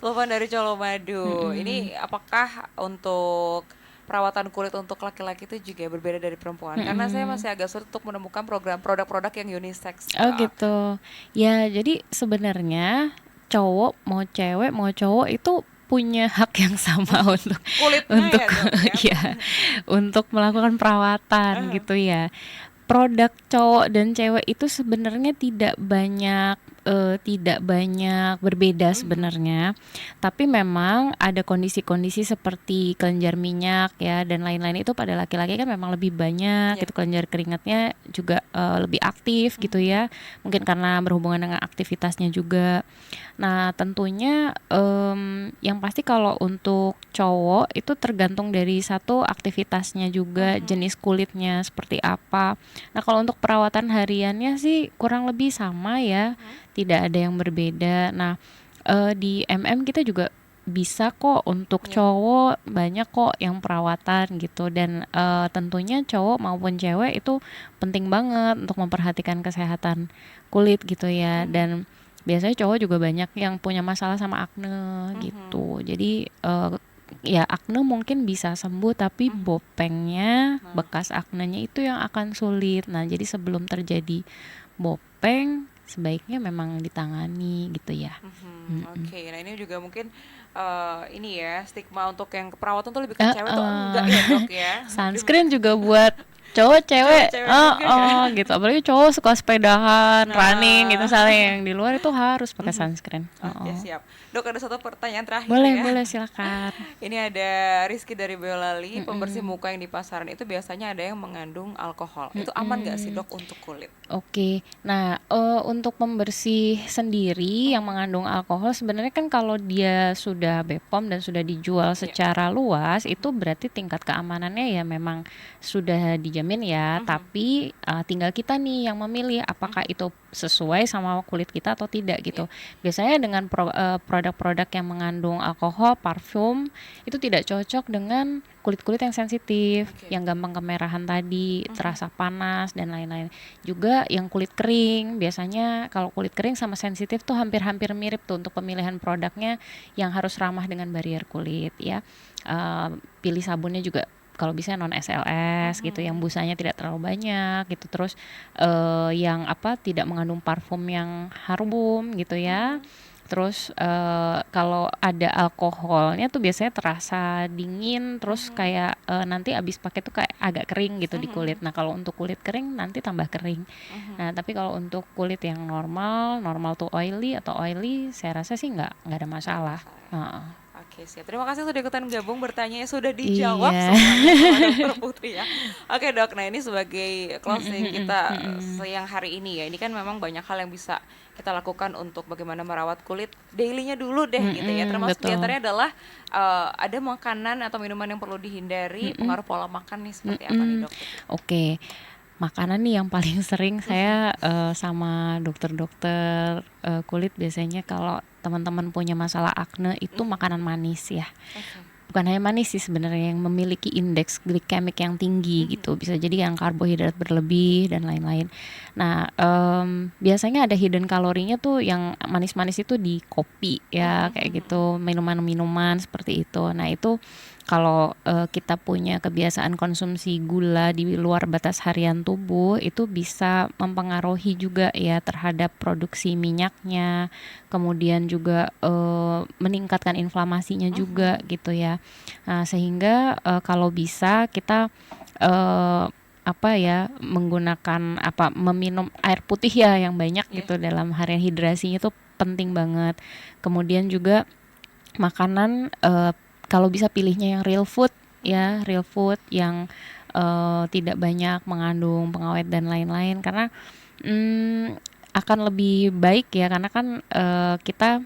S2: Telepon dari Colomadu. Ini apakah untuk perawatan kulit untuk laki-laki itu juga berbeda dari perempuan? Karena saya masih agak sulit untuk menemukan produk-produk yang unisex.
S1: Oh gitu. Ya, jadi sebenarnya cowok mau cewek mau cowok itu punya hak yang sama untuk
S2: kulitnya
S1: ya, untuk melakukan perawatan gitu ya. Produk cowok dan cewek itu sebenarnya tidak banyak berbeda sebenarnya, tapi memang ada kondisi-kondisi seperti kelenjar minyak ya dan lain-lain itu pada laki-laki kan memang lebih banyak gitu, kelenjar keringatnya juga lebih aktif gitu ya, mungkin karena berhubungan dengan aktivitasnya juga. Nah, tentunya yang pasti kalau untuk cowok itu tergantung dari satu aktivitasnya juga, jenis kulitnya seperti apa. Nah, kalau untuk perawatan hariannya sih kurang lebih sama ya, tidak ada yang berbeda. Nah, di MM kita juga bisa kok untuk cowok, banyak kok yang perawatan gitu, dan tentunya cowok maupun cewek itu penting banget untuk memperhatikan kesehatan kulit gitu ya. Dan biasanya cowok juga banyak yang punya masalah sama acne gitu. Jadi ya acne mungkin bisa sembuh, tapi bopengnya, bekas aknenya itu yang akan sulit. Nah, jadi sebelum terjadi bopeng sebaiknya memang ditangani gitu ya.
S2: Oke, nah ini juga mungkin ini ya stigma untuk yang keperawatan tuh lebih ke cewek tuh enggak ya, Dok ya.
S1: Sunscreen juga buat cowok cewek gitu, apalagi cowok suka sepedahan, running gitu misalnya, yang di luar itu harus pakai sunscreen.
S2: Ya, siap. Dok, ada satu pertanyaan terakhir
S1: boleh
S2: ya.
S1: Boleh, silakan.
S2: Ini ada Rizky dari Boyolali. Pembersih muka yang di pasaran itu biasanya ada yang mengandung alkohol. Itu aman nggak sih, Dok, untuk kulit?
S1: Oke, nah untuk pembersih sendiri yang mengandung alkohol sebenarnya kan kalau dia sudah BPOM dan sudah dijual secara luas, itu berarti tingkat keamanannya ya memang sudah dijamin dijamin ya, tapi tinggal kita nih yang memilih apakah itu sesuai sama kulit kita atau tidak gitu. Biasanya dengan produk-produk yang mengandung alkohol, parfum itu tidak cocok dengan kulit-kulit yang sensitif, yang gampang kemerahan tadi, terasa panas dan lain-lain. Juga yang kulit kering, biasanya kalau kulit kering sama sensitif tuh hampir-hampir mirip tuh untuk pemilihan produknya yang harus ramah dengan barrier kulit ya. Pilih sabunnya juga kalau bisa non SLS gitu, yang busanya tidak terlalu banyak gitu, terus yang tidak mengandung parfum yang harum gitu ya. Terus kalau ada alkoholnya tuh biasanya terasa dingin, terus kayak nanti abis pakai tuh kayak agak kering gitu di kulit. Nah kalau untuk kulit kering nanti tambah kering. Nah tapi kalau untuk kulit yang normal to oily atau oily, saya rasa sih nggak ada masalah.
S2: Oke, siap. Terima kasih sudah ikutan gabung, bertanya sudah dijawab
S1: Iya.
S2: semuanya sama Dokter Putri ya. Oke Dok, nah ini sebagai closing kita siang hari ini ya. Ini kan memang banyak hal yang bisa kita lakukan untuk bagaimana merawat kulit daily-nya dulu deh gitu ya. Termasuk
S1: Betul.
S2: diantaranya adalah ada makanan atau minuman yang perlu dihindari, pengaruh pola makan nih seperti apa nih Dok?
S1: Oke. Makanan nih yang paling sering saya sama dokter-dokter kulit biasanya kalau teman-teman punya masalah akne itu makanan manis ya. Bukan hanya manis sih sebenarnya, yang memiliki indeks glikemik yang tinggi gitu. Bisa jadi yang karbohidrat berlebih dan lain-lain. Nah, biasanya ada hidden kalorinya tuh yang manis-manis itu di kopi ya, kayak gitu, minuman-minuman seperti itu. Nah, itu kalau kita punya kebiasaan konsumsi gula di luar batas harian tubuh, itu bisa mempengaruhi juga ya terhadap produksi minyaknya, kemudian juga meningkatkan inflamasinya juga gitu ya. Nah, sehingga kalau bisa kita menggunakan meminum air putih ya yang banyak gitu dalam harian, hidrasinya itu penting banget. Kemudian juga makanan kalau bisa pilihnya yang real food ya, real food yang tidak banyak mengandung pengawet dan lain-lain, karena akan lebih baik ya, karena kan kita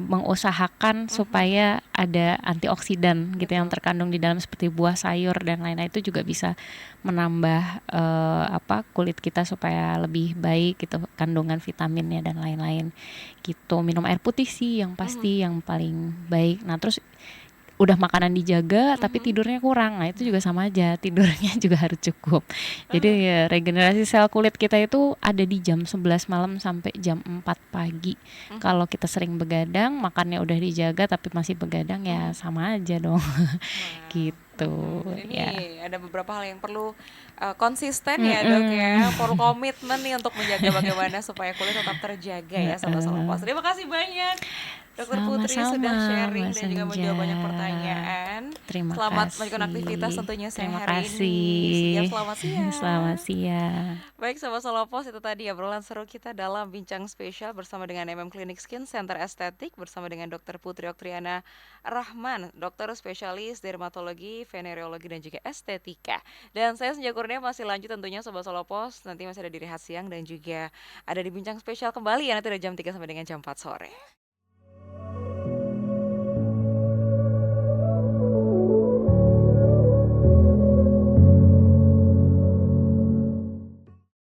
S1: mengusahakan supaya ada antioksidan gitu yang terkandung di dalam seperti buah, sayur dan lain-lain, itu juga bisa menambah kulit kita supaya lebih baik gitu kandungan vitaminnya dan lain-lain gitu. Minum air putih sih yang pasti yang paling baik. Nah terus udah makanan dijaga tapi tidurnya kurang, nah itu juga sama aja, tidurnya juga harus cukup. Jadi ya, regenerasi sel kulit kita itu ada di jam 11 malam sampai jam 4 pagi. Kalau kita sering begadang, makannya udah dijaga tapi masih begadang, ya sama aja dong. Gitu
S2: Ini
S1: ya.
S2: ada beberapa hal yang perlu konsisten ya Dok ya, perlu komitmen nih untuk menjaga bagaimana supaya kulit tetap terjaga ya Sobat Solompos. Terima kasih banyak Dokter Putri sudah
S1: Sama-sama
S2: sharing
S1: Mbak
S2: dan juga menjawab banyak
S1: Senja.
S2: pertanyaan.
S1: Terima
S2: Selamat
S1: kasih.
S2: melanjutkan aktivitas tentunya siang
S1: Terima
S2: hari ini.
S1: kasih.
S2: Selamat siang.
S1: Selamat siang.
S2: Baik Sobat Solopos, itu tadi obrolan seru kita dalam bincang spesial bersama dengan Clinic Skin Center Estetik bersama dengan Dr. Putri Oktriana Rahman, dokter spesialis dermatologi, venereologi dan juga estetika. Dan saya Senja Kurnia masih lanjut tentunya Sobat Solopos, nanti masih ada di Rehat Siang dan juga ada di bincang spesial kembali ya nanti dari jam 3 sampai dengan jam 4 sore.